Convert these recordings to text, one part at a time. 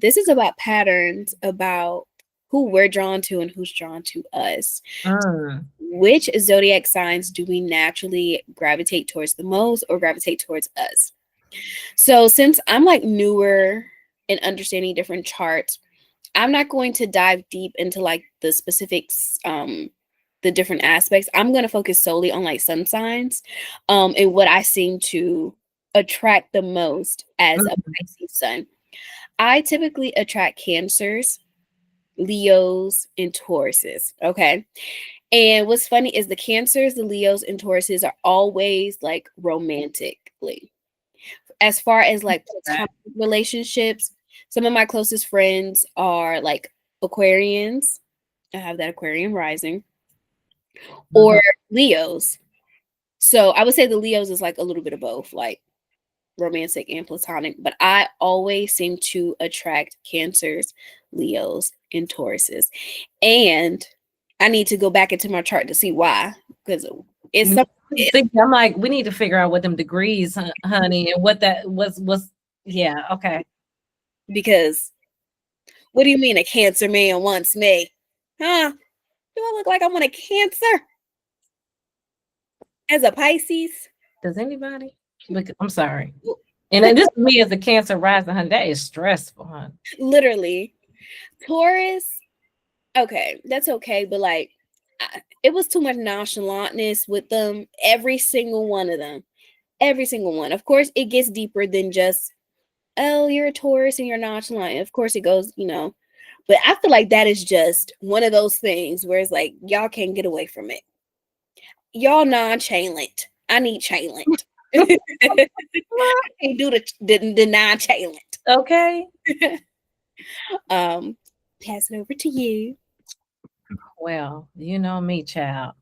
This is about patterns, about who we're drawn to and who's drawn to us. Which zodiac signs do we naturally gravitate towards the most or gravitate towards us? So since I'm like newer in understanding different charts, I'm not going to dive deep into like the specifics, the different aspects. I'm going to focus solely on like sun signs, and what I seem to attract the most as a Pisces sun. I typically attract Cancers, Leos, and Tauruses. Okay. And what's funny is the Cancers, the Leos, and Tauruses are always like romantically. As far as like platonic relationships, some of my closest friends are like Aquarians. I have that Aquarian rising, or Leos. So I would say the Leos is like a little bit of both, like romantic and platonic. But I always seem to attract Cancers, Leos, and Tauruses. And I need to go back into my chart to see why, because it's something. I'm like, we need to figure out what them degrees, honey, and what that was. Yeah, okay. Because what do you mean a Cancer man wants me? Huh? Do I look like I want a Cancer as a Pisces? Does anybody? Look, I'm sorry. And then this me as a Cancer rising, honey, that is stressful, honey. Literally. Taurus, okay, that's okay, but like it was too much nonchalantness with them. Every single one of them. Every single one. Of course, it gets deeper than just, oh, you're a Taurus and you're nonchalant. Of course, it goes, but I feel like that is just one of those things where it's like, y'all can't get away from it. Y'all nonchalant. I need chalant. I can't do the nonchalant. Okay. Pass it over to you. Well, you know me, child.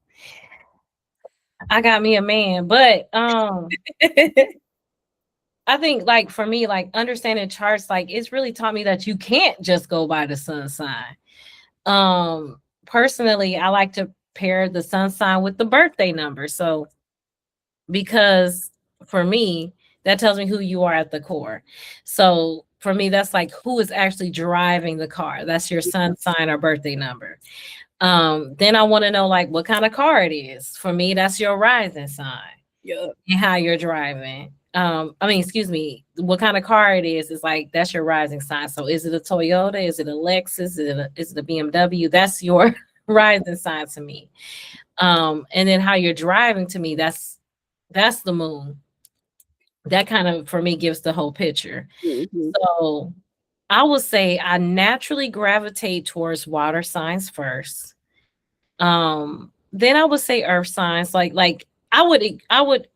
I got me a man, but I think like for me, like understanding charts, like it's really taught me that you can't just go by the sun sign. Personally, I like to pair the sun sign with the birthday number. So because for me, that tells me who you are at the core. So for me, that's like who is actually driving the car. That's your sun sign or birthday number. Then I want to know like what kind of car it is. For me, that's your rising sign. Yeah. And how you're driving. Excuse me, what kind of car it is like that's your rising sign. So is it a Toyota? Is it a Lexus? Is it a BMW? That's your rising sign to me. And then how you're driving to me, that's the moon. That kind of for me gives the whole picture. Mm-hmm. So I would say I naturally gravitate towards water signs first. Then I would say earth signs. Like I would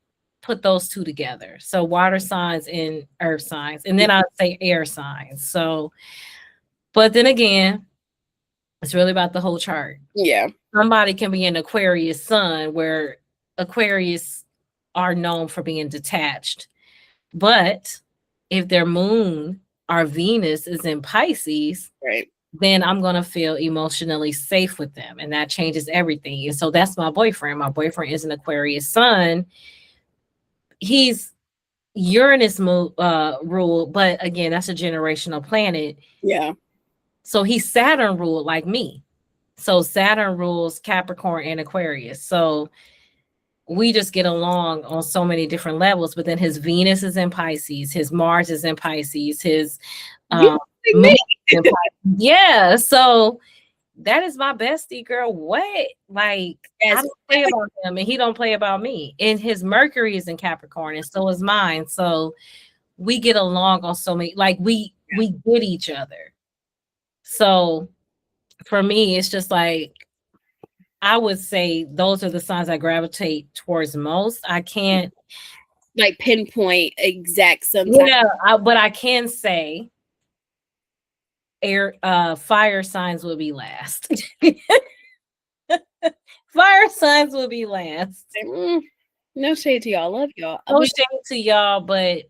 put those two together. So water signs and earth signs. And then I'd say air signs. So, but then again, it's really about the whole chart. Yeah. Somebody can be an Aquarius sun, where Aquarius are known for being detached. But if their moon or Venus is in Pisces, right, then I'm going to feel emotionally safe with them. And that changes everything. And so that's my boyfriend. My boyfriend is an Aquarius sun. He's Uranus rule, but again, that's a generational planet. Yeah. So he's Saturn ruled like me. So Saturn rules Capricorn and Aquarius. So we just get along on so many different levels. But then his Venus is in Pisces, his Mars is in Pisces, his yeah. So that is my bestie, girl. What? Like, I don't play about him and he don't play about me. And his Mercury is in Capricorn and so is mine. So we get along on so many, like we get each other. So for me, it's just like, I would say those are the signs I gravitate towards most. I can't like pinpoint exact sometimes. Yeah, but I can say fire signs will be last. Fire signs will be last. No shade to y'all. Love y'all. No shade to y'all, but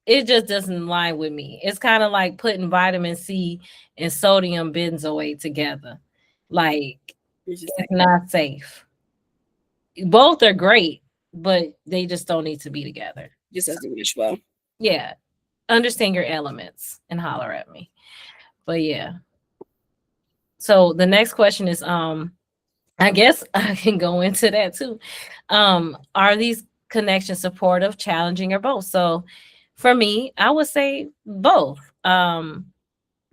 it just doesn't line with me. It's kind of like putting vitamin C and sodium benzoate together. Like it's not safe. Both are great, but they just don't need to be together. Just doesn't mesh well. Yeah. understand your elements and holler at me. But yeah. So the next question is, I guess I can go into that too. Are these connections supportive, challenging, or both? So for me, I would say both.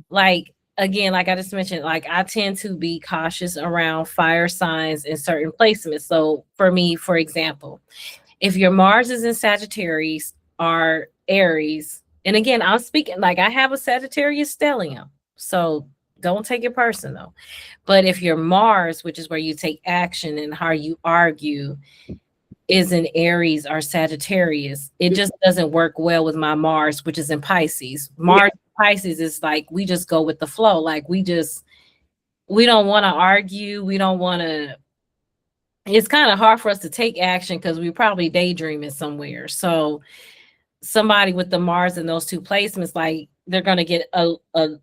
Like again, like I just mentioned, like I tend to be cautious around fire signs in certain placements. So for me, for example, if your Mars is in Sagittarius or Aries, and again, I'm speaking like I have a Sagittarius stellium, so don't take it personal. But if your Mars, which is where you take action and how you argue, is in Aries or Sagittarius, it just doesn't work well with my Mars, which is in Pisces. Mars Pisces is like we just go with the flow. Like we don't want to argue. We don't want to. It's kind of hard for us to take action because we probably daydreaming somewhere. So somebody with the Mars in those two placements, like they're gonna get annoyed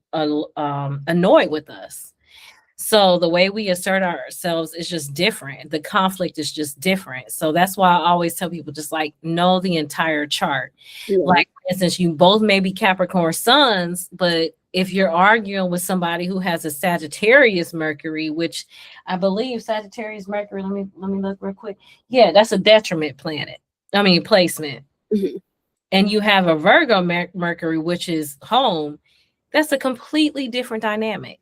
with us. So the way we assert ourselves is just different. The conflict is just different. So that's why I always tell people just like know the entire chart. Yeah. Like for instance, you both may be Capricorn suns, but if you're arguing with somebody who has a Sagittarius Mercury, which I believe Sagittarius Mercury, let me look real quick. Yeah, that's a detriment planet. I mean placement. Mm-hmm. And you have a Virgo Mercury, which is home. That's a completely different dynamic.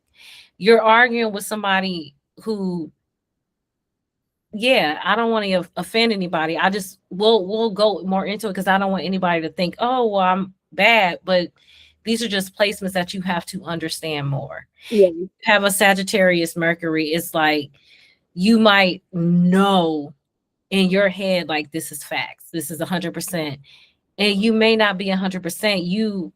You're arguing with somebody who, yeah, I don't want to offend anybody. I just we'll go more into it because I don't want anybody to think, oh, well, I'm bad. But these are just placements that you have to understand more. Yeah. You have a Sagittarius Mercury. It's like you might know in your head, like this is facts. This is 100%. And you may not be 100%.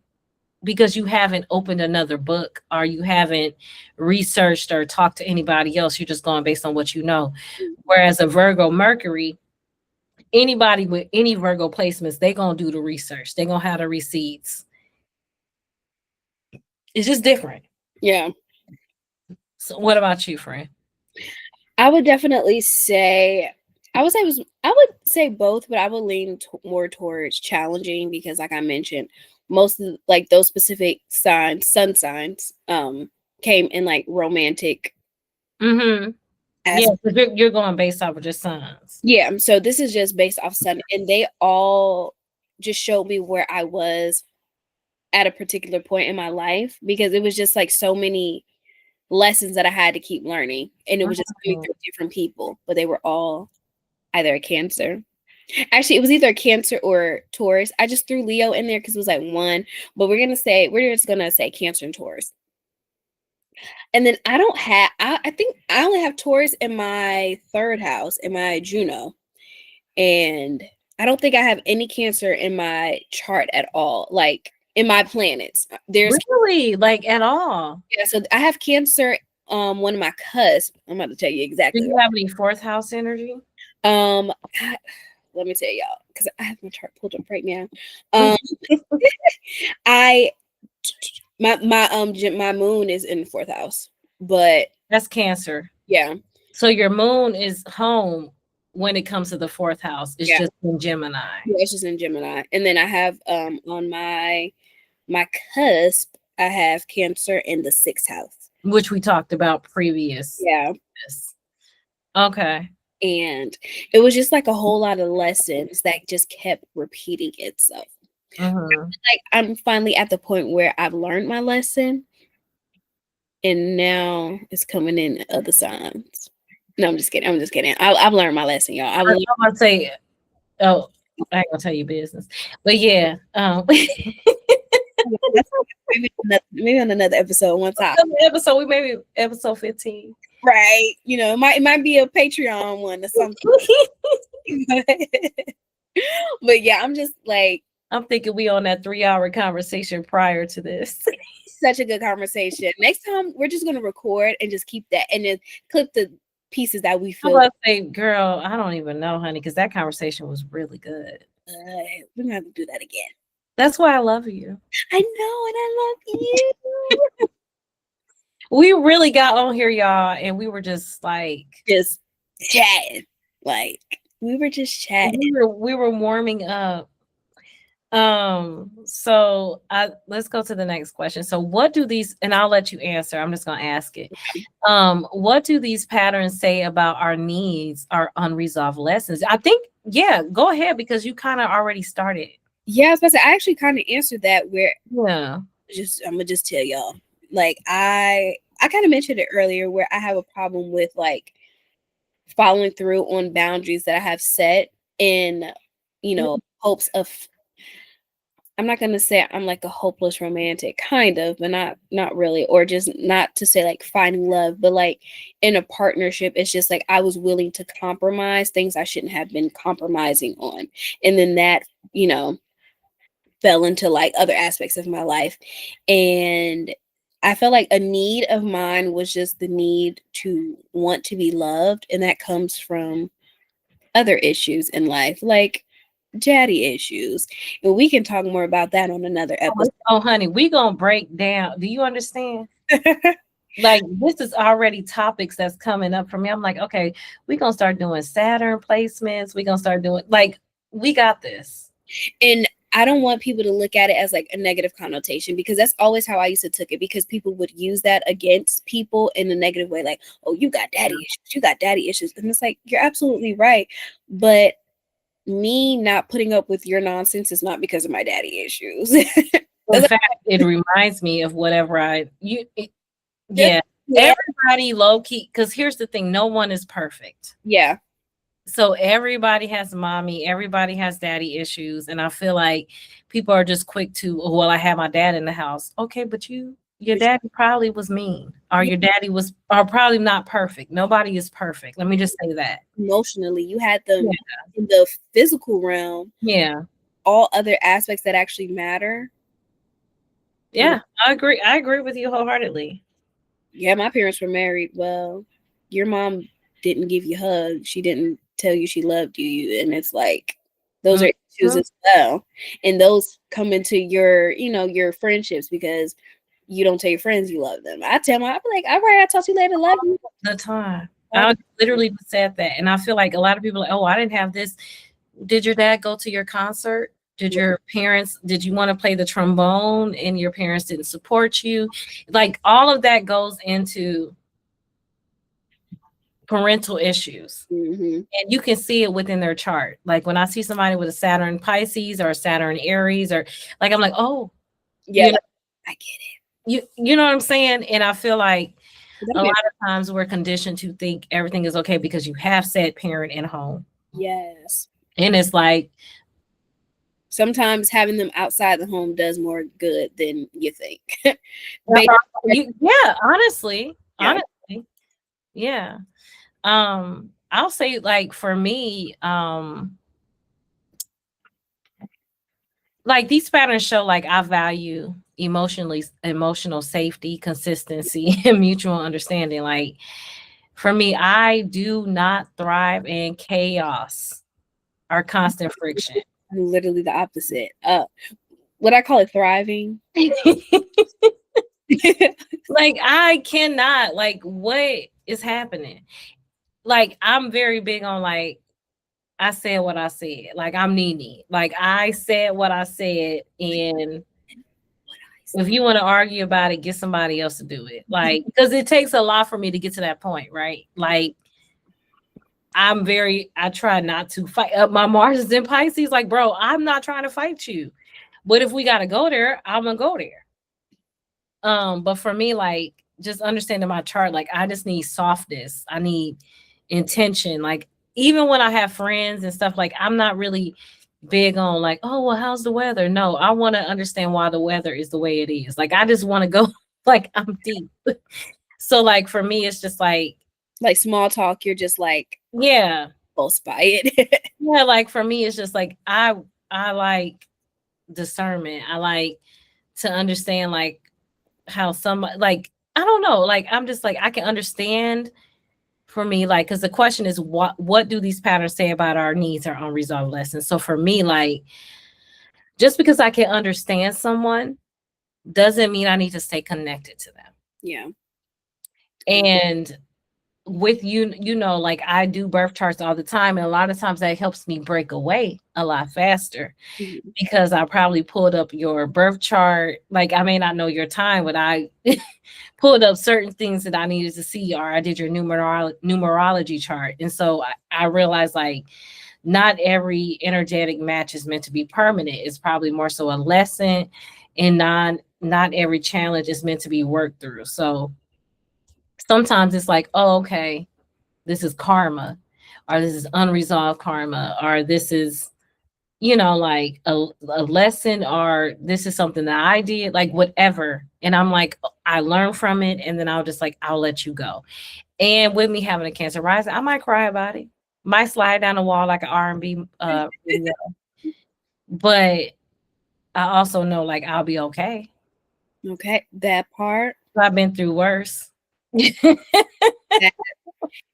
Because you haven't opened another book or you haven't researched or talked to anybody else. You're just going based on what you know. Whereas a Virgo Mercury, anybody with any Virgo placements, they're going to do the research. They're going to have the receipts. It's just different. Yeah. So what about you, friend? I would definitely say, I would say both, but I would lean more towards challenging because like I mentioned, most of like those specific signs, sun signs, came in like romantic. Mm-hmm. Yeah, you're going based off of just signs. Yeah, so this is just based off sun, and they all just showed me where I was at a particular point in my life because it was just like so many lessons that I had to keep learning, and it was just coming through different people, but they were all either a Cancer. Actually, it was either Cancer or Taurus. I just threw Leo in there because it was like one, but we're just gonna say Cancer and Taurus. And then I think I only have Taurus in my third house in my Juno, and I don't think I have any Cancer in my chart at all, like in my planets. There's really like at all. Yeah, so I have Cancer. One of my cusp. I'm about to tell you exactly. Do you have any fourth house energy? Let me tell y'all because I have my chart pulled up right now. My moon is in the fourth house, but that's Cancer. Yeah. So your moon is home when it comes to the fourth house. It's just in Gemini. Yeah, it's just in Gemini, and then I have on my cusp, I have Cancer in the sixth house, which we talked about previous. Yeah. Yes. Okay. And it was just like a whole lot of lessons that just kept repeating itself. Like I'm finally at the point where I've learned my lesson, and now it's coming in other signs. No, I'm just kidding. I've learned my lesson, y'all. I'm gonna say, oh, I ain't gonna tell you business, but yeah. Maybe on another episode one time. We maybe episode 15. Right. You know, it might be a Patreon one or something. But yeah, I'm just like, I'm thinking we on that 3-hour conversation prior to this. Such a good conversation. Next time we're just gonna record and just keep that and then clip the pieces that we feel. I'm about to say, girl, I don't even know, honey, because that conversation was really good. We're gonna have to do that again. That's why I love you. I know, and I love you. We really got on here, y'all, and we were just chatting. Like we were just chatting. We were warming up. So let's go to the next question. So what do these, and I'll let you answer, I'm just gonna ask it. What do these patterns say about our needs, our unresolved lessons? I think, yeah, go ahead, because you kind of already started. Yeah, I was about to say, I actually kind of answered that where Yeah. I'm gonna just tell y'all. Like I kind of mentioned it earlier where I have a problem with like following through on boundaries that I have set in, hopes of, I'm not gonna say I'm like a hopeless romantic, kind of, but not really, or just not to say like finding love, but like in a partnership, it's just like I was willing to compromise things I shouldn't have been compromising on, and then that fell into like other aspects of my life, and I felt like a need of mine was just the need to want to be loved, and that comes from other issues in life, like daddy issues. And we can talk more about that on another episode. Oh, honey, we gonna break down. Do you understand? Like, this is already topics that's coming up for me. I'm like, okay, we gonna start doing Saturn placements. We gonna start doing, like, we got this. And I don't want people to look at it as like a negative connotation, because that's always how I used to took it, because people would use that against people in a negative way, like, oh, you got daddy issues, you got daddy issues. And it's like, you're absolutely right. But me not putting up with your nonsense is not because of my daddy issues. In fact, it reminds me of whatever yeah. Everybody low key, because here's the thing, no one is perfect. Yeah. So everybody has mommy, everybody has daddy issues. And I feel like people are just quick to, oh, well, I have my dad in the house. Okay, but your daddy probably was mean, or your daddy was, or probably not perfect. Nobody is perfect. Let me just say that. Emotionally, you had them in the physical realm. Yeah. All other aspects that actually matter. Yeah, I agree. I agree with you wholeheartedly. Yeah, my parents were married. Well, your mom didn't give you hugs. She didn't tell you she loved you. And it's like, those are issues as well. And those come into your, your friendships, because you don't tell your friends you love them. I tell them, I'll be like, all right, I'll talk to you later. Love you. The time. I literally said that. And I feel like a lot of people are like, oh, I didn't have this. Did your dad go to your concert? Did your parents, did you want to play the trombone and your parents didn't support you? Like, all of that goes into parental issues. And you can see it within their chart. Like, when I see somebody with a Saturn Pisces or a Saturn Aries, or like, I'm like, oh, yeah, I get it. You know what I'm saying? And I feel like a lot of times we're conditioned to think everything is okay because you have said parent in home. Yes. And it's like, sometimes having them outside the home does more good than you think. Yeah, honestly. Yeah. I'll say, like, for me, like, these patterns show like I value emotional safety, consistency, and mutual understanding. Like, for me, I do not thrive in chaos or constant friction. I'm literally the opposite. What I call it, thriving. Like, I cannot, like, what is happening? Like, I'm very big on, like, I said what I said. Like, I'm Nene. Like, I said what I said, and if you want to argue about it, get somebody else to do it. Like, because it takes a lot for me to get to that point, right? Like, I try not to fight. My Mars is in Pisces. Like, bro, I'm not trying to fight you. But if we got to go there, I'm going to go there. But for me, like, just understanding my chart, like, I just need softness. I need intention. Like, even when I have friends and stuff, like, I'm not really big on like, oh, well, how's the weather? No, I want to understand why the weather is the way it is. Like, I just want to go, like, I'm deep. So, like, for me, it's just like small talk. You're just like, yeah, both by it. Yeah, like, for me, it's just like I like discernment. I like to understand, like, how somebody, like, I don't know, like, I'm just like, I can understand. For me, like, because the question is, what do these patterns say about our needs or unresolved lessons? So for me, like, just because I can understand someone doesn't mean I need to stay connected to them. Yeah. And with you know, like I do birth charts all the time, and a lot of times that helps me break away a lot faster Mhm. because I probably pulled up your birth chart. Like I may not know your time, but I pulled up certain things that I needed to see, or I did your numerology chart. And so I realized like not every energetic match is meant to be permanent. It's probably more so a lesson, and not every challenge is meant to be worked through. So sometimes it's like, oh, okay, this is karma, or this is unresolved karma, or this is, you know, like a lesson, or this is something that I did, like whatever. And I'm like, I learn from it, and then I'll just like, I'll let you go. And with me having a Cancer rising, I might cry about it, might slide down the wall like an R&B video, but I also know like I'll be okay. Okay, that part. I've been through worse. That,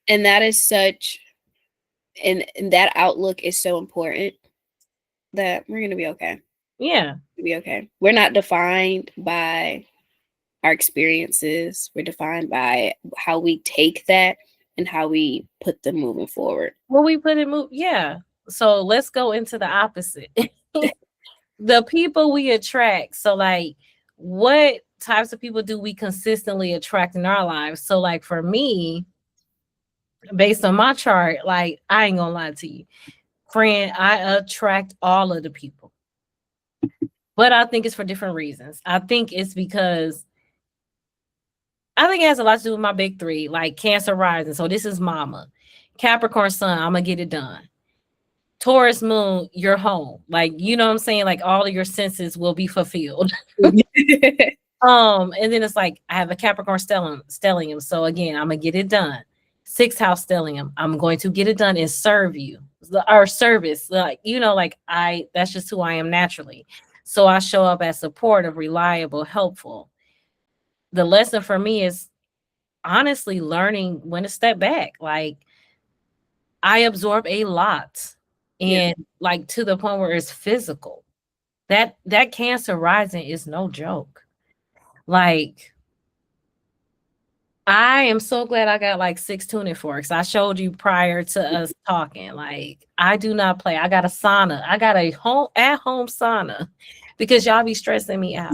and that is such, and that outlook is so important that we're gonna be okay. Yeah. We'll be okay. We're not defined by our experiences. We're defined by how we take that and how we put them moving forward. Well, we put it move. Yeah. So let's go into the opposite. The people we attract. So like what types of people do we consistently attract in our lives? So like for me, based on my chart, like I ain't gonna lie to you, friend, I attract all of the people. But I think it's for different reasons. I think it's because I think it has a lot to do with my big three, like Cancer rising. So this is mama. Capricorn sun, I'm gonna get it done. Taurus moon, you're home. Like, you know what I'm saying? Like all of your senses will be fulfilled. And then it's like I have a Capricorn stellium. So again, I'm gonna get it done. 6th house stellium. I'm going to get it done and serve you. Or service. Like, you know, like that's just who I am naturally. So I show up as supportive, reliable, helpful. The lesson for me is honestly learning when to step back. Like I absorb a lot, and like to the point where it's physical. That Cancer rising is no joke. Like I am so glad I got like 6 tuning forks. I showed you prior to us talking. Like I do not play. I got a sauna. I got a at home sauna because y'all be stressing me out.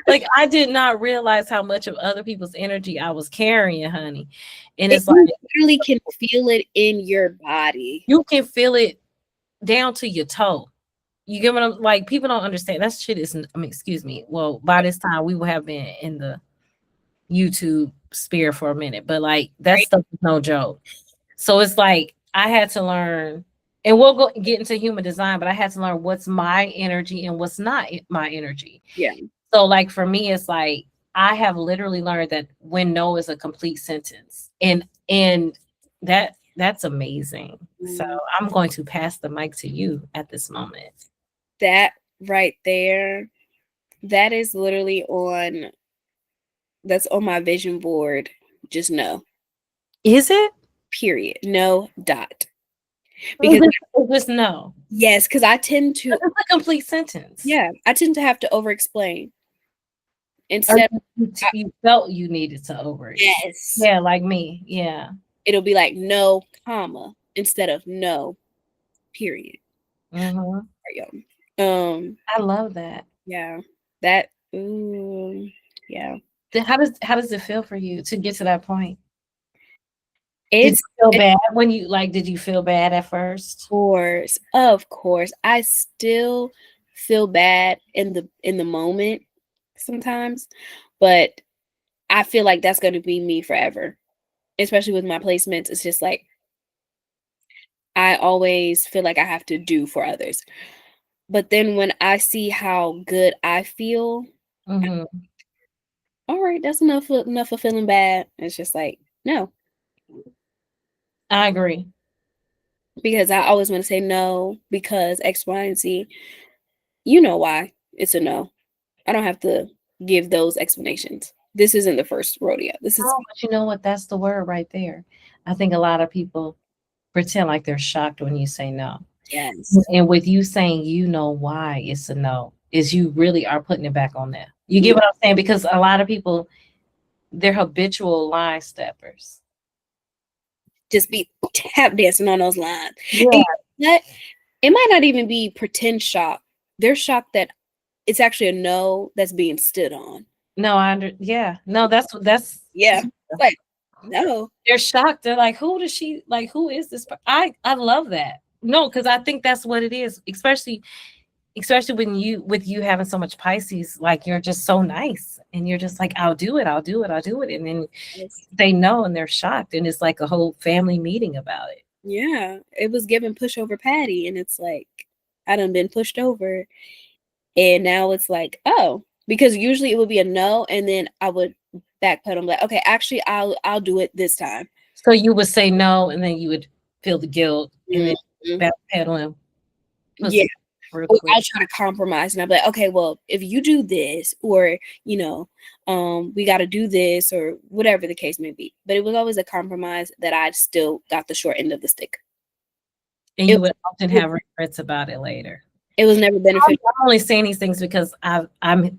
Like I did not realize how much of other people's energy I was carrying, honey. And it's like you really can feel it in your body. you can feel it down to your toe. You get what I'm like? People don't understand. That shit is, I mean, excuse me. Well, by this time we will have been in the YouTube sphere for a minute, but like that stuff is no joke. So it's like I had to learn, and we'll get into human design, but I had to learn what's my energy and what's not my energy. Yeah. So like for me, it's like I have literally learned that when no is a complete sentence, and that's amazing. So I'm going to pass the mic to you at this moment. That right there, that is literally that's on my vision board. Just no. Is it? Period. No dot. Because just no. Yes, because I tend to. It's a complete sentence. Yeah, I tend to have to over explain. Instead, you felt you needed to over explain. Yes. Yeah, like me. Yeah. It'll be like no, comma instead of no, period. Mm-hmm. I love that. Yeah. That. Yeah. How does it feel for you to get to that point? Did you feel bad when you did you feel bad at first? Of course. I still feel bad in the moment sometimes, but I feel like that's going to be me forever. Especially with my placements, it's just like I always feel like I have to do for others. But then when I see how good I feel, all right, that's enough of feeling bad. It's just like, no. I agree. Because I always want to say no because X, Y, and Z. You know why it's a no. I don't have to give those explanations. This isn't the first rodeo. This is. But you know what? That's the word right there. I think a lot of people pretend like they're shocked when you say no. Yes. And with you saying you know why it's a no, is you really are putting it back on them. You get what I'm saying? Because a lot of people They're habitual line steppers. Just be tap dancing on those lines. Yeah. And that it might not even be pretend shock. They're shocked that it's actually a no that's being stood on. No, no, that's Yeah. Like, no. They're shocked. They're like, who does she like? Who is this? I love that. No, because I think that's what it is, especially when you having so much Pisces, like you're just so nice and you're just like, I'll do it, I'll do it, I'll do it. And then they know and they're shocked, and it's like a whole family meeting about it. Yeah. It was given pushover Patty, and it's like, I done been pushed over. And now it's like, oh, because usually it would be a no, and then I would backpedal, like, okay, actually I'll do it this time. So you would say no, and then you would feel the guilt, and then backpedaling. Yeah. I'll try to compromise, and I'll be like, okay, well, if you do this, or we got to do this, or whatever the case may be. But it was always a compromise that I still got the short end of the stick. And you would often have regrets about it later. It was never beneficial. I'm only saying these things because I'm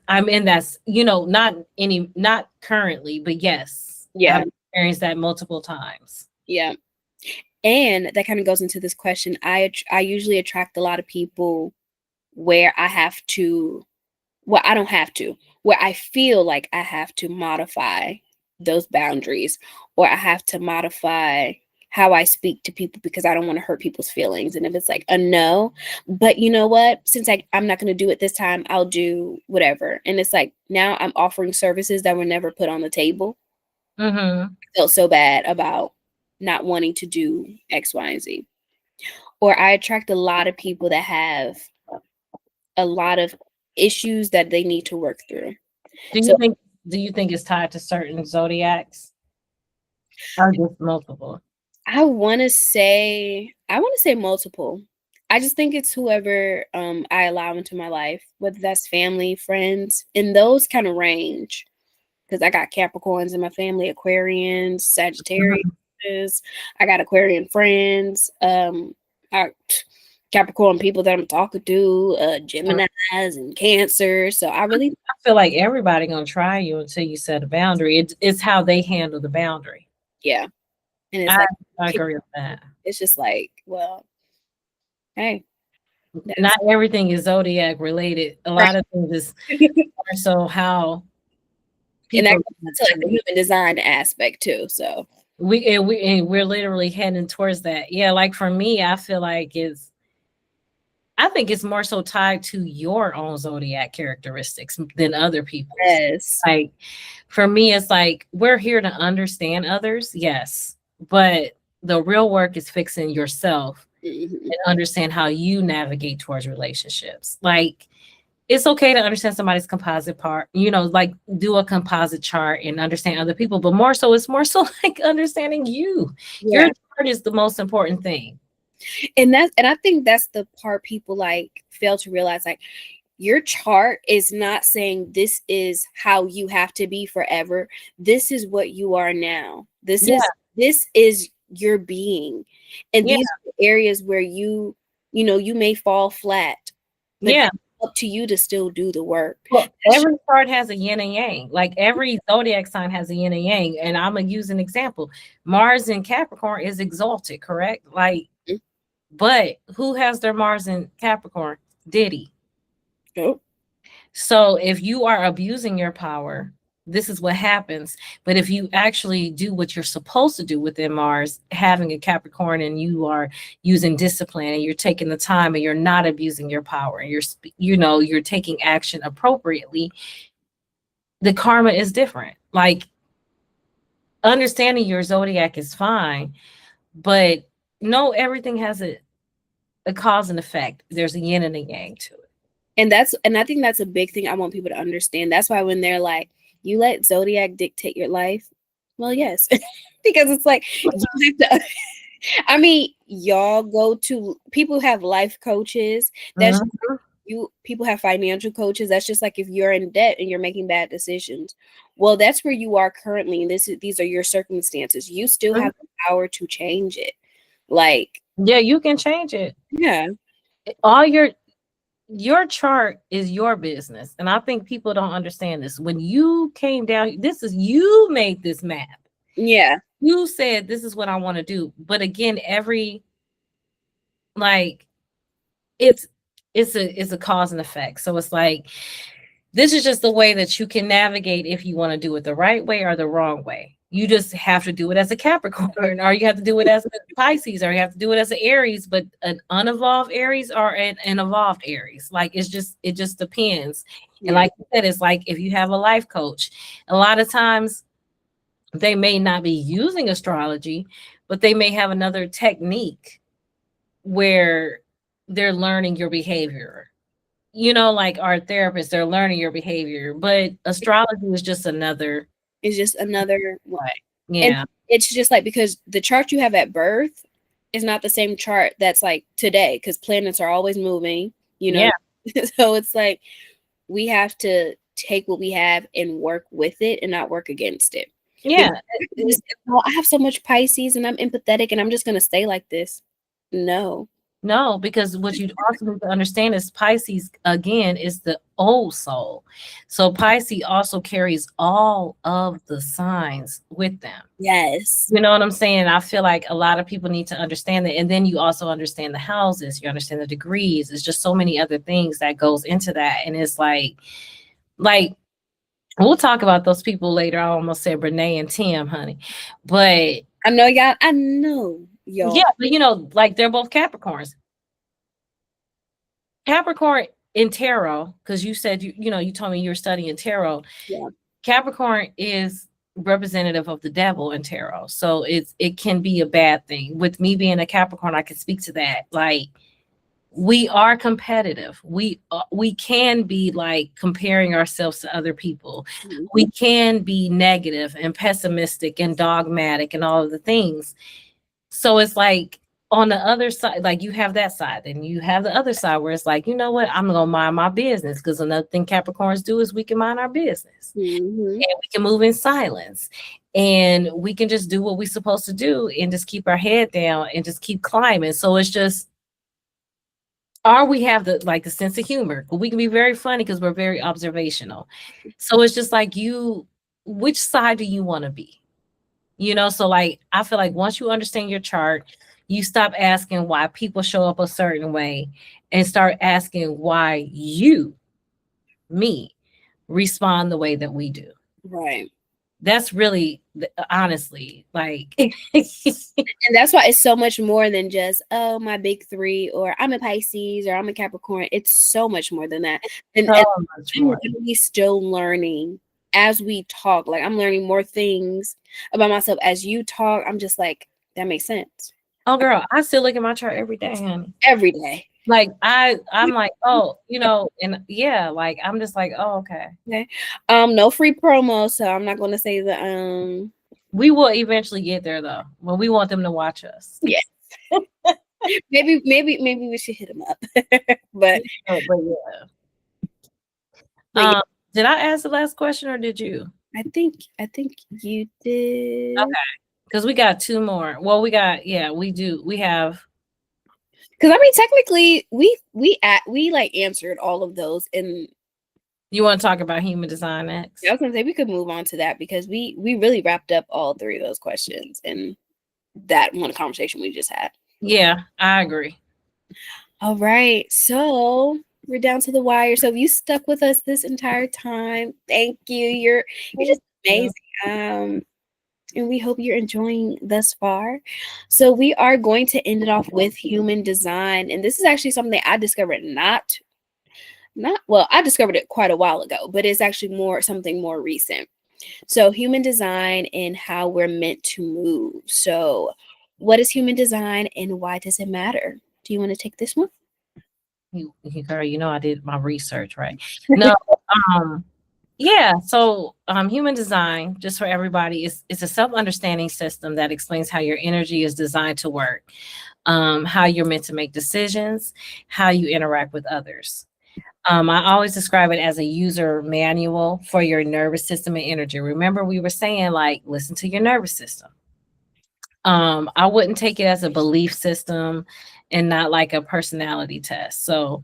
in that, not currently, but yes. Yeah. I've experienced that multiple times. Yeah. And that kind of goes into this question. I usually attract a lot of people where I have to, well, I don't have to, where I feel like I have to modify those boundaries, or I have to modify how I speak to people because I don't want to hurt people's feelings. And if it's like a no, but you know what, since I'm not going to do it this time, I'll do whatever. And it's like, now I'm offering services that were never put on the table. I felt so bad about not wanting to do X, Y, and Z. Or I attract a lot of people that have a lot of issues that they need to work through. Do you think it's tied to certain zodiacs? Or just multiple? I want to say multiple. I just think it's whoever I allow into my life, whether that's family, friends, in those kind of range. Because I got Capricorns in my family, Aquarians, Sagittarius. I got Aquarian friends. Capricorn people that I'm talking to, Geminis and Cancer. So I feel like everybody gonna try you until you set a boundary. It's how they handle the boundary. Yeah. And it's I agree with that. It's just like, well, hey. Not everything is zodiac related. A lot of things is so how people, and that's like the human design aspect too. So we're literally heading towards that. Yeah, like for me, I feel like I think it's more so tied to your own zodiac characteristics than other people's. Yes. Like for me, it's like we're here to understand others, yes, but the real work is fixing yourself and understand how you navigate towards relationships. Like it's okay to understand somebody's composite part, like do a composite chart and understand other people, but it's more so like understanding you. Yeah. Your chart is the most important thing. And I think that's the part people like fail to realize. Like your chart is not saying this is how you have to be forever. This is what you are now. This is your being. And these are areas where you may fall flat. But it's up to you to still do the work. Well, every chart has a yin and yang. Like every zodiac sign has a yin and yang. And I'm gonna use an example. Mars in Capricorn is exalted, correct? Like but who has their Mars in Capricorn? Diddy. Nope. So if you are abusing your power, this is what happens. But if you actually do what you're supposed to do within Mars, having a Capricorn, and you are using discipline and you're taking the time and you're not abusing your power and you're taking action appropriately, the karma is different. Like understanding your zodiac is fine, but no, everything has a cause and effect. There's a yin and a yang to it. And I think that's a big thing I want people to understand. That's why when they're like, you let zodiac dictate your life. Well, yes, because it's like, you have to, I mean, y'all go to people who have life coaches. That's people have financial coaches. That's just like if you're in debt and you're making bad decisions. Well, that's where you are currently. And these are your circumstances. You still have the power to change it. Like, yeah, you can change it. Yeah. All your chart is your business. And I think people don't understand this. When you came down, you made this map. Yeah. You said, this is what I want to do. But again, like, it's a cause and effect. So it's like, this is just the way that you can navigate if you want to do it the right way or the wrong way. You just have to do it as a Capricorn, or you have to do it as a Pisces, or you have to do it as an Aries, but an unevolved Aries or an evolved Aries. Like, it just depends. Yeah. And like you said, it's like if you have a life coach, a lot of times they may not be using astrology, but they may have another technique where they're learning your behavior. Like our therapists, they're learning your behavior, but astrology is just another. It's just another one. Right. Yeah. And it's just like, because the chart you have at birth is not the same chart that's like today, because planets are always moving, Yeah. So it's like, we have to take what we have and work with it and not work against it. Yeah. I have so much Pisces and I'm empathetic and I'm just going to stay like this. No, because what you also need to understand is Pisces, again, is the old soul. So Pisces also carries all of the signs with them. Yes. You know what I'm saying? I feel like a lot of people need to understand that. And then you also understand the houses, you understand the degrees. It's just so many other things that goes into that. And it's like, we'll talk about those people later. I almost said Renee and Tim, honey. But I know y'all. Yeah, but like, they're both Capricorns. Capricorn in tarot, because you said you told me you were studying tarot. Yeah. Capricorn is representative of the devil in tarot. So it can be a bad thing. With me being a Capricorn, I can speak to that. Like, we are competitive. We can be like comparing ourselves to other people. Mm-hmm. We can be negative and pessimistic and dogmatic and all of the things. So it's like, on the other side, like, you have that side, and you have the other side where it's like, you know what, I'm gonna mind my business, because another thing Capricorns do is we can mind our business. Mm-hmm. And we can move in silence, and we can just do what we're supposed to do and just keep our head down and just keep climbing. So it's just, or we have the sense of humor. We can be very funny because we're very observational. So it's just like, which side do you want to be? So like, I feel like once you understand your chart, you stop asking why people show up a certain way and start asking why me, respond the way that we do. Right. That's really, honestly, like, and that's why it's so much more than just, oh, my big three, or I'm a Pisces, or I'm a Capricorn. It's so much more than that. And I'm really still learning as we talk. Like, I'm learning more things about myself as you talk. I'm just like, that makes sense. Oh, girl, I still look at my chart every day, honey. Every day. Like, I'm like, oh, and yeah, like, I'm just like, oh, okay. No free promo, so I'm not going to say the We will eventually get there, though, when we want them to watch us. Yes. maybe we should hit them up. but yeah. Did I ask the last question, or did you? I think you did. Okay, because we got two more. Well, we have. Because I mean, technically, we like answered all of those. And you want to talk about human design next? I was gonna say we could move on to that, because we really wrapped up all three of those questions in that one conversation we just had. Yeah, I agree. All right, so we're down to the wire. So you stuck with us this entire time. Thank you. You're just amazing. And we hope you're enjoying thus far. So we are going to end it off with human design. And this is actually something I discovered I discovered it quite a while ago, but it's actually something more recent. So human design and how we're meant to move. So what is human design and why does it matter? Do you want to take this one? Girl, I did my research, right? No, yeah, so human design, just for everybody, it's a self-understanding system that explains how your energy is designed to work, how you're meant to make decisions, how you interact with others. I always describe it as a user manual for your nervous system and energy. Remember, we were saying, like, listen to your nervous system. I wouldn't take it as a belief system and not like a personality test. So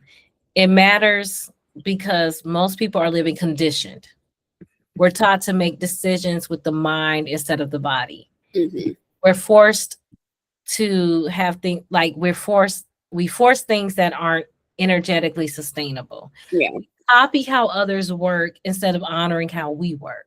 It matters because most people are living conditioned. We're taught to make decisions with the mind instead of the body. Mm-hmm. We're forced to have things like we force things that aren't energetically sustainable. Yeah. Copy how others work instead of honoring how we work.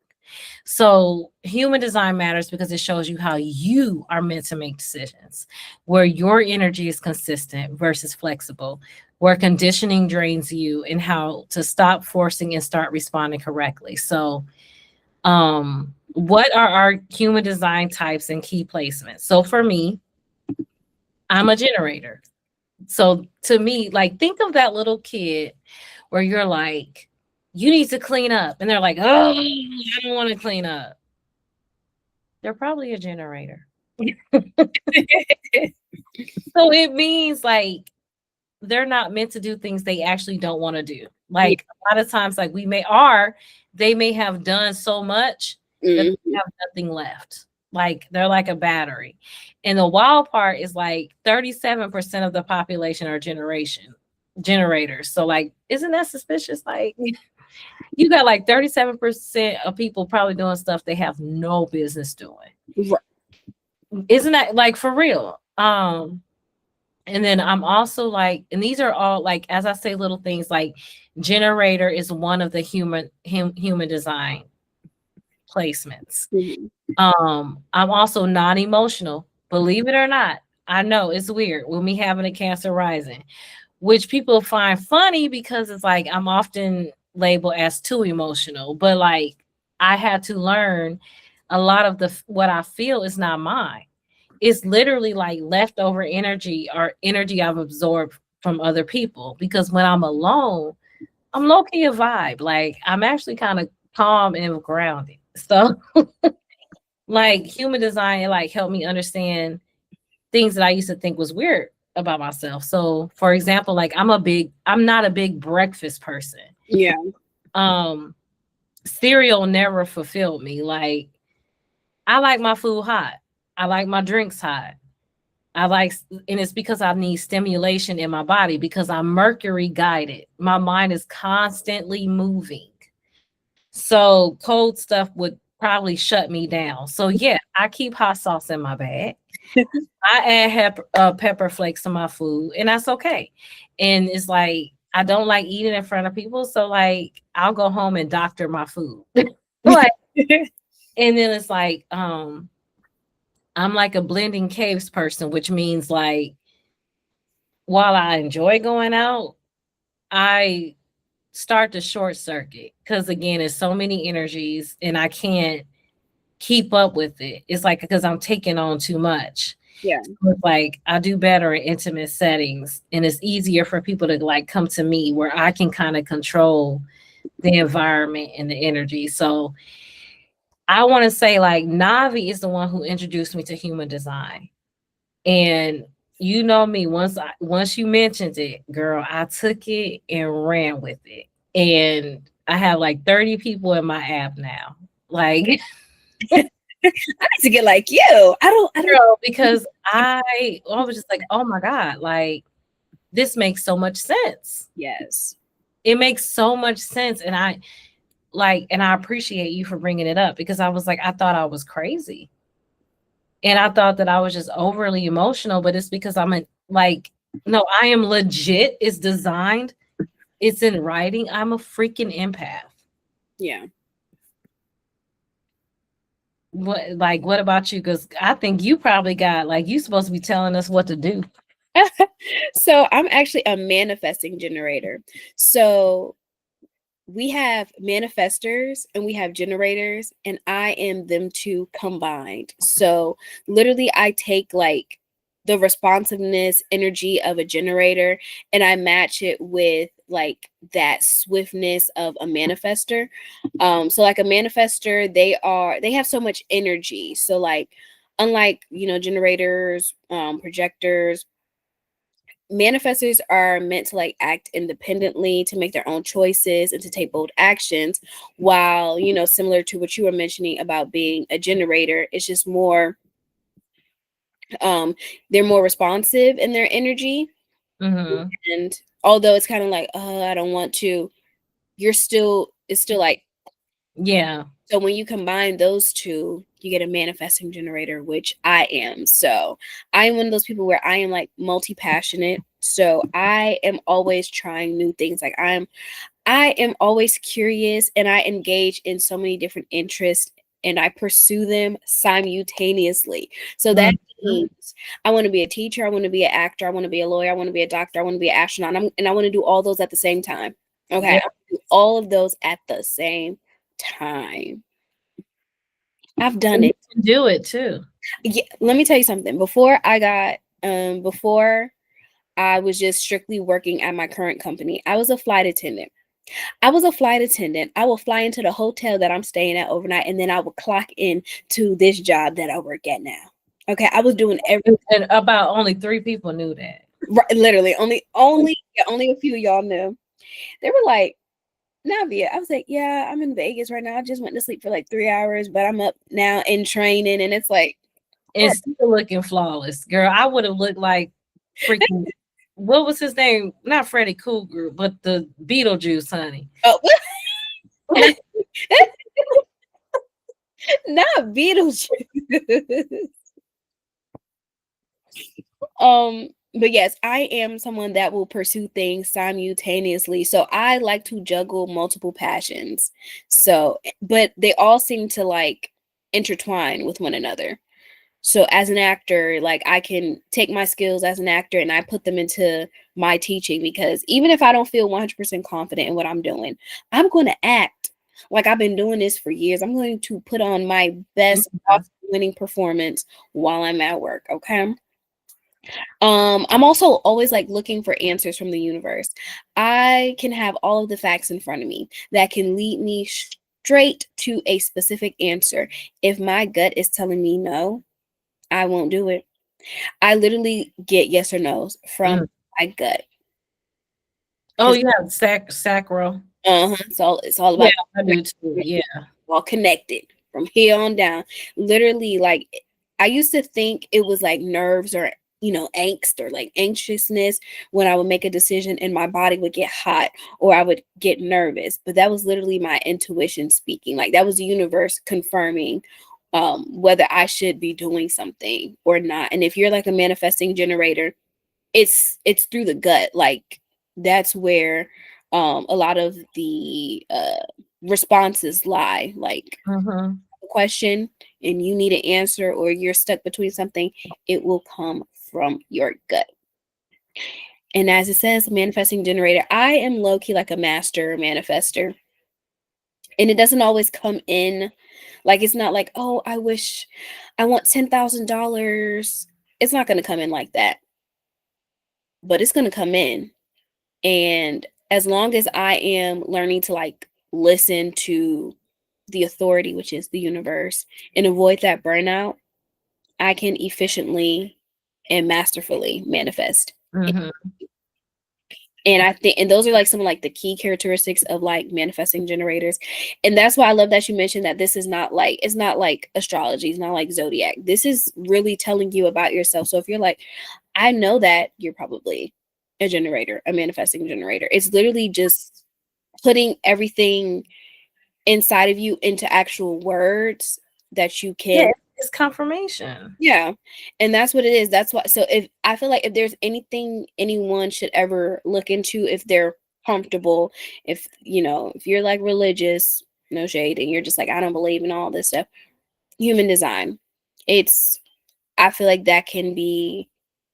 So human design matters because it shows you how you are meant to make decisions, where your energy is consistent versus flexible, where conditioning drains you, and how to stop forcing and start responding correctly. So what are our human design types and key placements? So for me, I'm a generator. So to me, like, think of that little kid where you're like, you need to clean up. And they're like, oh, I don't want to clean up. They're probably a generator. So it means like they're not meant to do things they actually don't want to do. Like a lot of times, like they may have done so much that they have nothing left. Like they're like a battery. And the wild part is like 37% of the population are generators. So like, isn't that suspicious? Like you got like 37% of people probably doing stuff they have no business doing. Right. Isn't that like for real? And then I'm also like, and these are all like, as I say, little things like generator is one of the human design placements. Mm-hmm. I'm also non-emotional, believe it or not. I know it's weird when me having a Cancer rising, which people find funny because it's like I'm often labeled as too emotional, but like I had to learn a lot of what I feel is not mine. It's literally like leftover energy or energy I've absorbed from other people. Because when I'm alone, I'm low-key a vibe. Like I'm actually kind of calm and grounded. So like human design, it like helped me understand things that I used to think was weird about myself. So for example, like I'm not a big breakfast person. Yeah. Cereal never fulfilled me. Like I like my food hot. I like my drinks hot. And it's because I need stimulation in my body because I'm Mercury guided. My mind is constantly moving. So cold stuff would probably shut me down. So yeah, I keep hot sauce in my bag. I add pepper flakes to my food, and that's okay. And it's like I don't like eating in front of people, so like I'll go home and doctor my food. Like, and then it's like I'm like a blending caves person, which means like while I enjoy going out, I start to short circuit because again, it's so many energies and I can't keep up with it. It's like because I'm taking on too much. Yeah. So it's like I do better in intimate settings and it's easier for people to like come to me where I can kind of control the environment and the energy. So I want to say like Navi is the one who introduced me to human design. And you know me, once you mentioned it, girl, I took it and ran with it. And I have like 30 people in my app now. Like I need to get like you. I don't girl, because I was just like, oh my God, like this makes so much sense. Yes. It makes so much sense. And I appreciate you for bringing it up because I was like, I thought I was crazy. And I thought that I was just overly emotional, but it's because no, I am legit. It's designed. It's in writing. I'm a freaking empath. Yeah. What about you? Because I think you probably got like you supposed to be telling us what to do. So I'm actually a manifesting generator. So we have manifestors and we have generators, and I am them two combined. So literally I take like the responsiveness energy of a generator and I match it with like that swiftness of a manifester. So like a manifester, they have so much energy. So like unlike, generators, projectors, manifestors are meant to like act independently, to make their own choices and to take bold actions, while similar to what you were mentioning about being a generator, it's just more they're more responsive in their energy. And although it's kind of like, oh, I don't want to, it's still like, yeah. So when you combine those two, you get a manifesting generator, which I am. So I am one of those people where I am like multi-passionate. So I am always trying new things. Like I am always curious, and I engage in so many different interests, and I pursue them simultaneously. So that means I want to be a teacher, I want to be an actor, I want to be a lawyer, I want to be a doctor, I want to be an astronaut, and I want to do all those at the same time. Okay, Yeah. I do all of those at the same time. I've done it. You can do it too. Yeah, let me tell you something. Before I was just strictly working at my current company, I was a flight attendant. I will fly into the hotel that I'm staying at overnight, and then I will clock in to this job that I work at now. Okay, I was doing everything. And about only 3 people knew that. Right, literally, only a few of y'all knew. They were like, Navia. I was like, yeah, I'm in Vegas right now. I just went to sleep for like 3 hours, but I'm up now in training, and it's like, It's still looking flawless, girl. I would have looked like freaking. What was his name? Not Freddy Krueger, but the Beetlejuice, honey. oh, not Beetlejuice. But yes, I am someone that will pursue things simultaneously. So I like to juggle multiple passions. So, but they all seem to like intertwine with one another. So as an actor, like I can take my skills as an actor and I put them into my teaching, because even if I don't feel 100% confident in what I'm doing, I'm going to act like I've been doing this for years. I'm going to put on my best winning performance while I'm at work. Okay. I'm also always like looking for answers from the universe. I can have all of the facts in front of me that can lead me straight to a specific answer. If my gut is telling me no, I won't do it. I literally get yes or no's from my gut. Oh yeah, sacral. It's all about. Yeah, I do too. Yeah. All connected from here on down. Literally, like I used to think it was like nerves or angst or like anxiousness when I would make a decision and my body would get hot or I would get nervous. But that was literally my intuition speaking. Like that was the universe confirming whether I should be doing something or not. And if you're like a manifesting generator, it's through the gut. Like that's where a lot of the responses lie. Like a question and you need an answer or you're stuck between something, it will come from your gut. And as it says, manifesting generator, I am low-key like a master manifester. And it doesn't always come in. Like it's not like, oh, I wish I want $10,000. It's not going to come in like that. But it's going to come in. And as long as I am learning to like listen to the authority, which is the universe, and avoid that burnout, I can efficiently and masterfully manifest. And I think, and those are like some of like the key characteristics of like manifesting generators. And that's why I love that you mentioned that this is not like, it's not like astrology, it's not like zodiac. This is really telling you about yourself. So if you're like, I know that you're probably a generator, a manifesting generator. It's literally just putting everything inside of you into actual words that you can. Yeah, it's confirmation. Yeah. And that's what it is. That's why. So if I feel like if there's anything anyone should ever look into, if they're comfortable, if you're like religious, no shade, and you're just like, I don't believe in all this stuff, human design. I feel like that can be,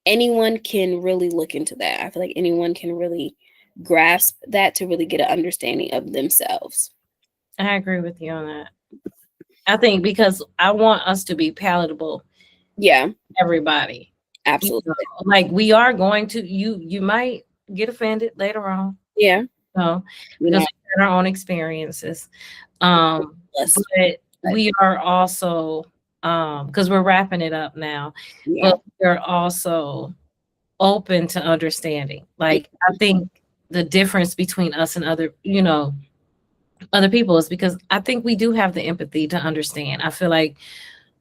anyone can really look into that. I feel like anyone can really grasp that to really get an understanding of themselves. I agree with you on that. I think because I want us to be palatable. Yeah. Everybody. Absolutely. Like we are going to, you might get offended later on. Yeah. No, because we have our own experiences. But we are also, because we're wrapping it up now, but we're also open to understanding. Like I think the difference between us and other people is because I think we do have the empathy to understand. I feel like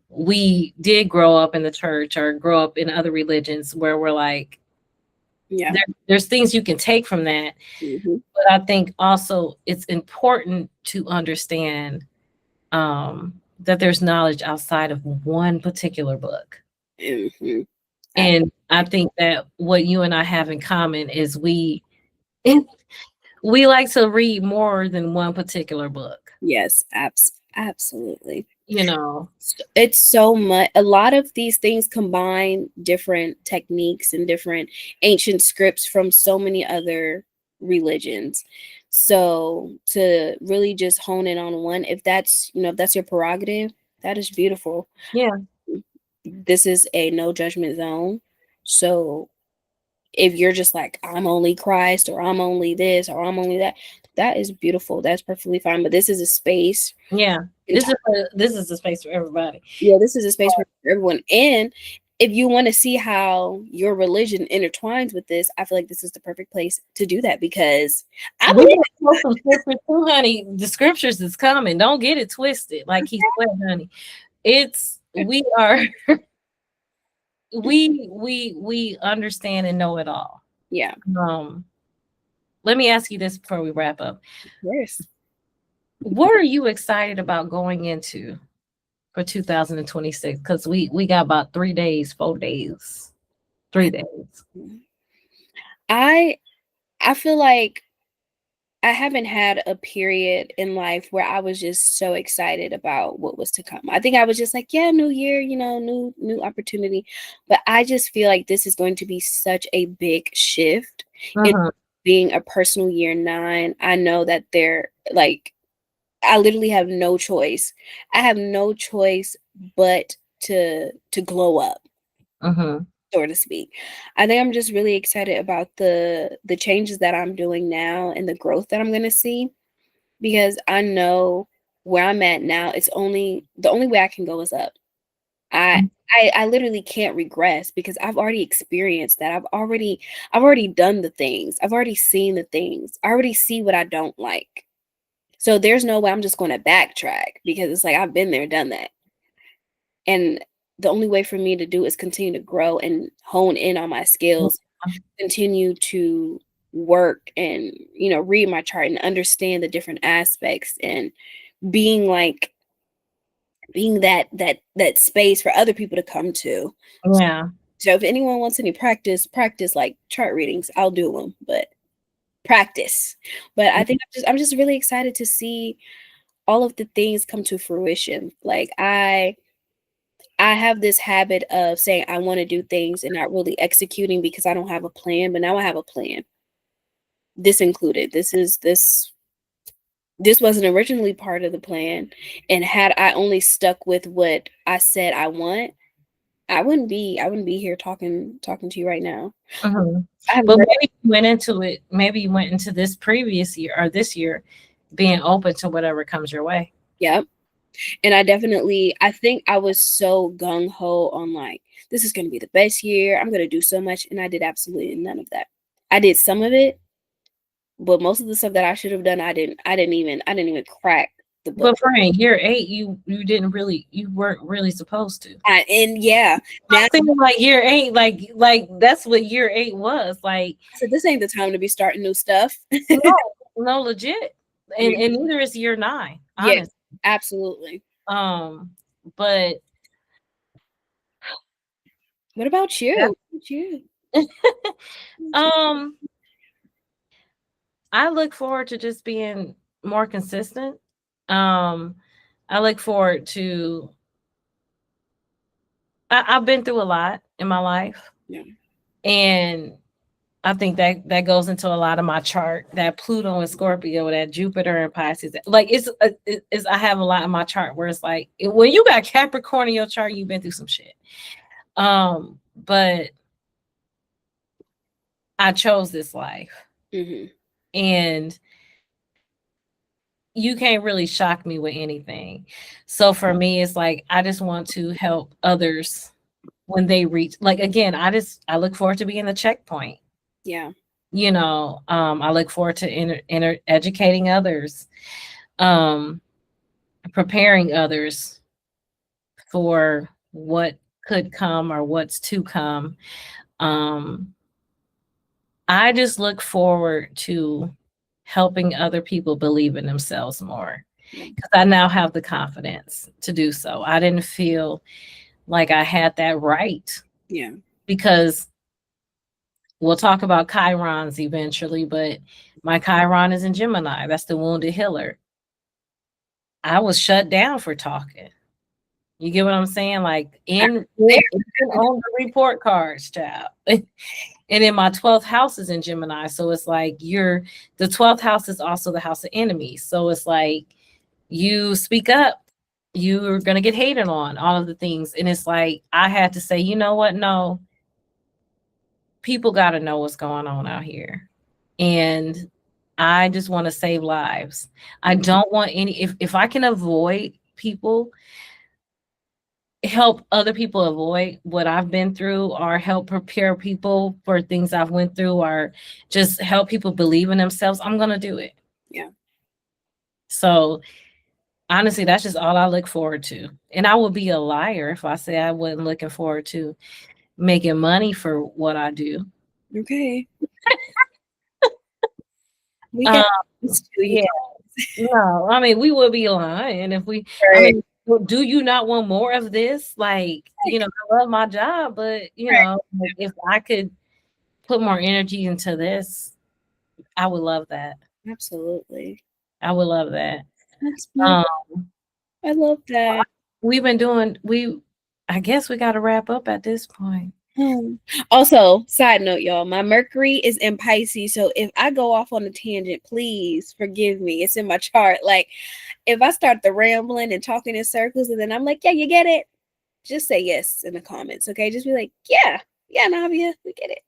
we did grow up in the church or grow up in other religions where we're like, Yeah. There's things you can take from that. Mm-hmm. But I think also it's important to understand that there's knowledge outside of one particular book. Mm-hmm. And I think that what you and I have in common is we like to read more than one particular book. Yes, absolutely. You know, It's so much. A lot of these things combine different techniques and different ancient scripts from so many other religions. So to really just hone in on one, if that's, if that's your prerogative, that is beautiful. yeah. This is a no judgment zone. So if you're just like, I'm only Christ, or I'm only this, or I'm only that, that is beautiful. That's perfectly fine. But this is a space. Yeah. This is a space for everybody. Yeah, this is a space for everyone. And if you want to see how your religion intertwines with this, I feel like this is the perfect place to do that, because I believe some scriptures too, honey. The scriptures is coming. Don't get it twisted. Like he said, honey. It's we are we understand and know it all. Yeah. Let me ask you this before we wrap up. Of course. What are you excited about going into for 2026? Because we got about 3 days, 4 days, 3 days. I feel like I haven't had a period in life where I was just so excited about what was to come. I think I was just like, yeah, new year, new opportunity. But I just feel like this is going to be such a big shift in being a personal year 9. I know that I literally have no choice. I have no choice but to glow up. So to speak. I think I'm just really excited about the changes that I'm doing now and the growth that I'm going to see, because I know where I'm at now. It's the only way I can go is up. I literally can't regress, because I've already experienced that. I've already done the things. I've already seen the things. I already see what I don't like. So there's no way I'm just going to backtrack, because it's like I've been there, done that. And the only way for me to do is continue to grow and hone in on my skills, continue to work and, read my chart and understand the different aspects, and being that space for other people to come to. Yeah. So if anyone wants any practice like chart readings, I'll do them, but practice. But I think I'm just really excited to see all of the things come to fruition. Like I have this habit of saying I want to do things and not really executing because I don't have a plan, but now I have a plan. This included. This wasn't originally part of the plan, and had I only stuck with what I said I want, I wouldn't be here talking to you right now. But maybe you went into it. Maybe you went into this previous year or this year being open to whatever comes your way. Yep. And I think I was so gung-ho on like, this is going to be the best year. I'm going to do so much. And I did absolutely none of that. I did some of it, but most of the stuff that I should have done, I didn't even crack the book. But friend, year 8, you weren't really supposed to. And yeah, now thinking like year 8, like that's what year 8 was. Like I said, this ain't the time to be starting new stuff. no, legit. And neither is year 9. Honestly. Yeah, absolutely. But what about you? I look forward to just being more consistent. I look forward to I've been through a lot in my life. Yeah. And I think that goes into a lot of my chart, that Pluto and Scorpio, that Jupiter and Pisces. Like it's I have a lot in my chart where it's like, when you got Capricorn in your chart, you've been through some shit. But I chose this life. And you can't really shock me with anything. So for me, it's like, I just want to help others when they reach, like, again, I look forward to being the checkpoint. Yeah. I look forward to educating others, preparing others for what could come or what's to come. I just look forward to helping other people believe in themselves more because I now have the confidence to do so. I didn't feel like I had that right. Yeah. Because we'll talk about Chirons eventually, but my Chiron is in Gemini. That's the wounded healer. I was shut down for talking. You get what I'm saying? Like on the report cards, child. And in my 12th house is in Gemini. So it's like the 12th house is also the house of enemies. So it's like you speak up, you're gonna get hated on, all of the things. And it's like I had to say, you know what? No, people gotta know what's going on out here. And I just want to save lives. I don't want any if I can avoid people, help other people avoid what I've been through, or help prepare people for things I've went through, or just help people believe in themselves, I'm gonna do it. Yeah. So honestly, that's just all I look forward to. And I would be a liar if I say I wasn't looking forward to making money for what I do. Okay. We got yeah. No, I mean we would be lying if we. Right. I mean, do you not want more of this? Like, you know, I love my job, but you know, like, if I could put more energy into this, I would love that. Absolutely. I would love that. That's I love that. We've been doing. I guess we got to wrap up at this point. Also, side note, y'all, my Mercury is in Pisces, so if I go off on a tangent, please forgive me. It's in my chart. Like, if I start the rambling and talking in circles, and then I'm like, yeah, you get it, just say yes in the comments, okay? Just be like, yeah, Navia, we get it.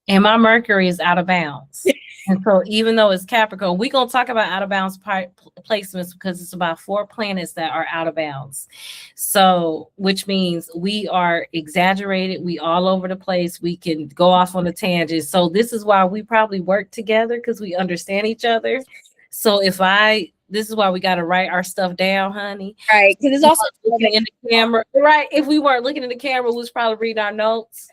And my Mercury is out of bounds. And so even though it's Capricorn, we're going to talk about out of bounds placements because it's about 4 planets that are out of bounds. So, which means we are exaggerated. We all over the place. We can go off on a tangent. So this is why we probably work together, because we understand each other. So this is why we got to write our stuff down, honey. Right. Because it's also looking in the camera. Right. If we weren't looking in the camera, we was probably reading our notes.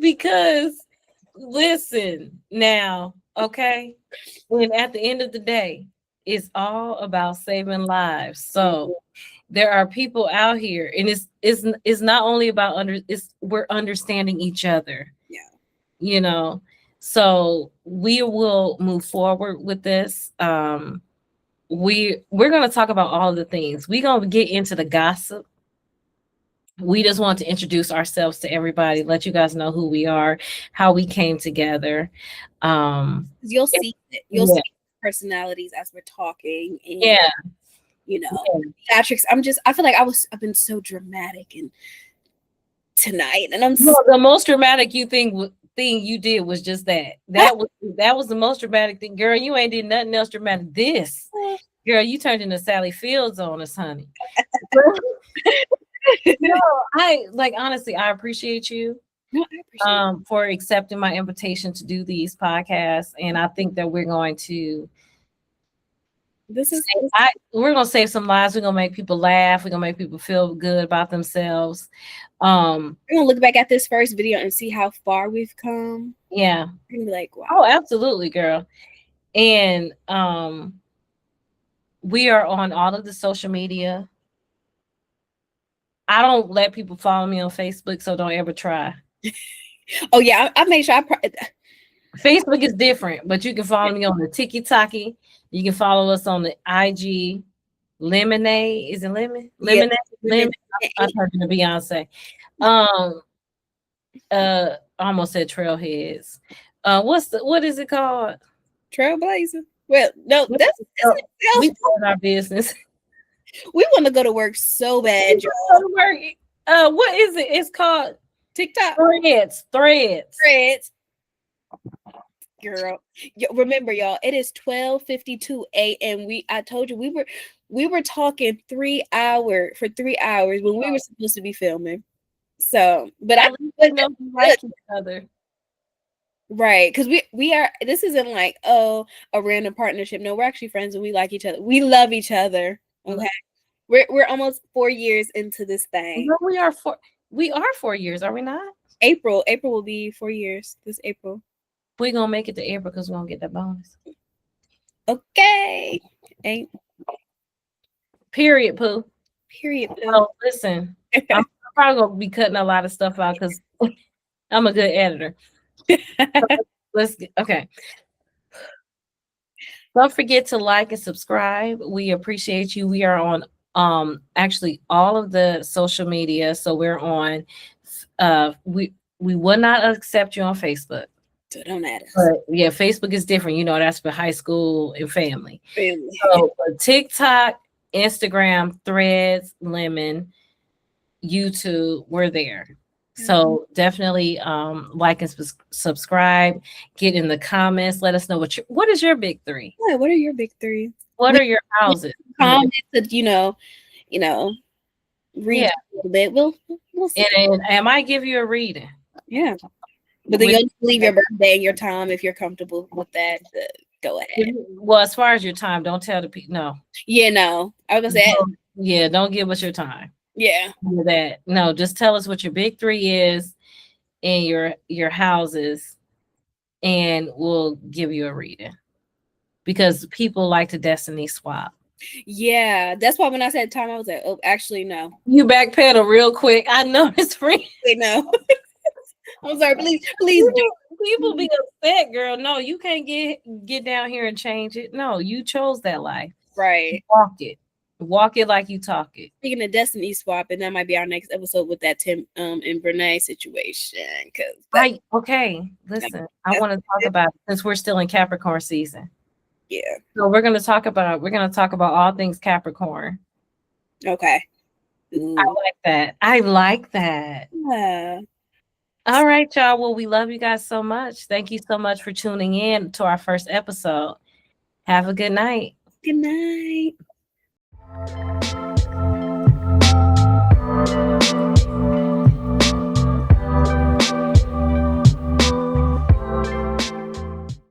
Because listen now, okay, and at the end of the day, it's all about saving lives. So there are people out here, and it's not only about we're understanding each other. Yeah, you know. So we will move forward with this. We're going to talk about all the things. We're going to get into the gossip. We just want to introduce ourselves to everybody, let you guys know who we are, how we came together. You'll see see personalities as we're talking. And, you know, theatrics. I feel like I've been so dramatic and tonight, and I'm the most dramatic thing you did was just that. That was the most dramatic thing, girl. You ain't did nothing else dramatic. This, girl, you turned into Sally Fields on us, honey. No, honestly, I appreciate you for accepting my invitation to do these podcasts, and I think that we're going to we're gonna save some lives. We're gonna make people laugh. We're gonna make people feel good about themselves. We're gonna look back at this first video and see how far we've come. Yeah, we're gonna be like, wow. Oh, absolutely, girl. And we are on all of the social media. I don't let people follow me on Facebook, so don't ever try. Oh yeah, I made sure Facebook is different, but you can follow me on the TikTok. You can follow us on the IG. Lemonade, is it lemon? Lemonade, lemon. I turned into Beyonce. I almost said Trailheads. What is it called? Trailblazer. Well, no, we doing our business. We want to go to work so bad. What is it? It's called TikTok. Threads. Girl, remember, y'all, it is 12:52 a.m. I told you we were talking 3 hours when we were supposed to be filming. So, but I know we like each other. Right, because we are. This isn't like a random partnership. No, we're actually friends and we like each other. We love each other. Okay, We're almost 4 years into this thing. No, we are 4 years, are we not? April will be 4 years this April. We're gonna make it to April because we're gonna get that bonus. Okay. Ain't period, Pooh. Period, Pooh. Oh, listen, I'm probably gonna be cutting a lot of stuff out because I'm a good editor. Let's get okay. Don't forget to like and subscribe. We appreciate you. We are on actually all of the social media. So we're on we will not accept you on Facebook. So don't add us. But yeah, Facebook is different. You know, that's for high school and family. So TikTok, Instagram, Threads, Lemon, YouTube, we're there. So definitely like and subscribe, get in the comments, let us know what is your big three? Yeah, what are your big three? What are your houses? Comments that read a bit. We'll see. And I might give you a reading. Yeah. But then you'll leave your birthday and your time if you're comfortable with that. Go ahead. Well, as far as your time, don't tell the people. No. Yeah, no. I was gonna say. Yeah, don't give us your time. Yeah. That no, just tell us what your big three is and your houses, and we'll give you a reading. Because people like to destiny swap. Yeah, that's why when I said time, I was like, oh, actually, no. You backpedal real quick. I know it's free. No. I'm sorry, please do. People be upset, girl. No, you can't get down here and change it. No, you chose that life. Right. Walk it like you talk it. Speaking of destiny swap, and that might be our next episode with that Tim and Brene situation. Listen, I want to talk about it since we're still in Capricorn season. Yeah. So we're gonna talk about all things Capricorn. Okay. Ooh. I like that. Yeah. All right, y'all. Well, we love you guys so much. Thank you so much for tuning in to our first episode. Have a good night. Good night.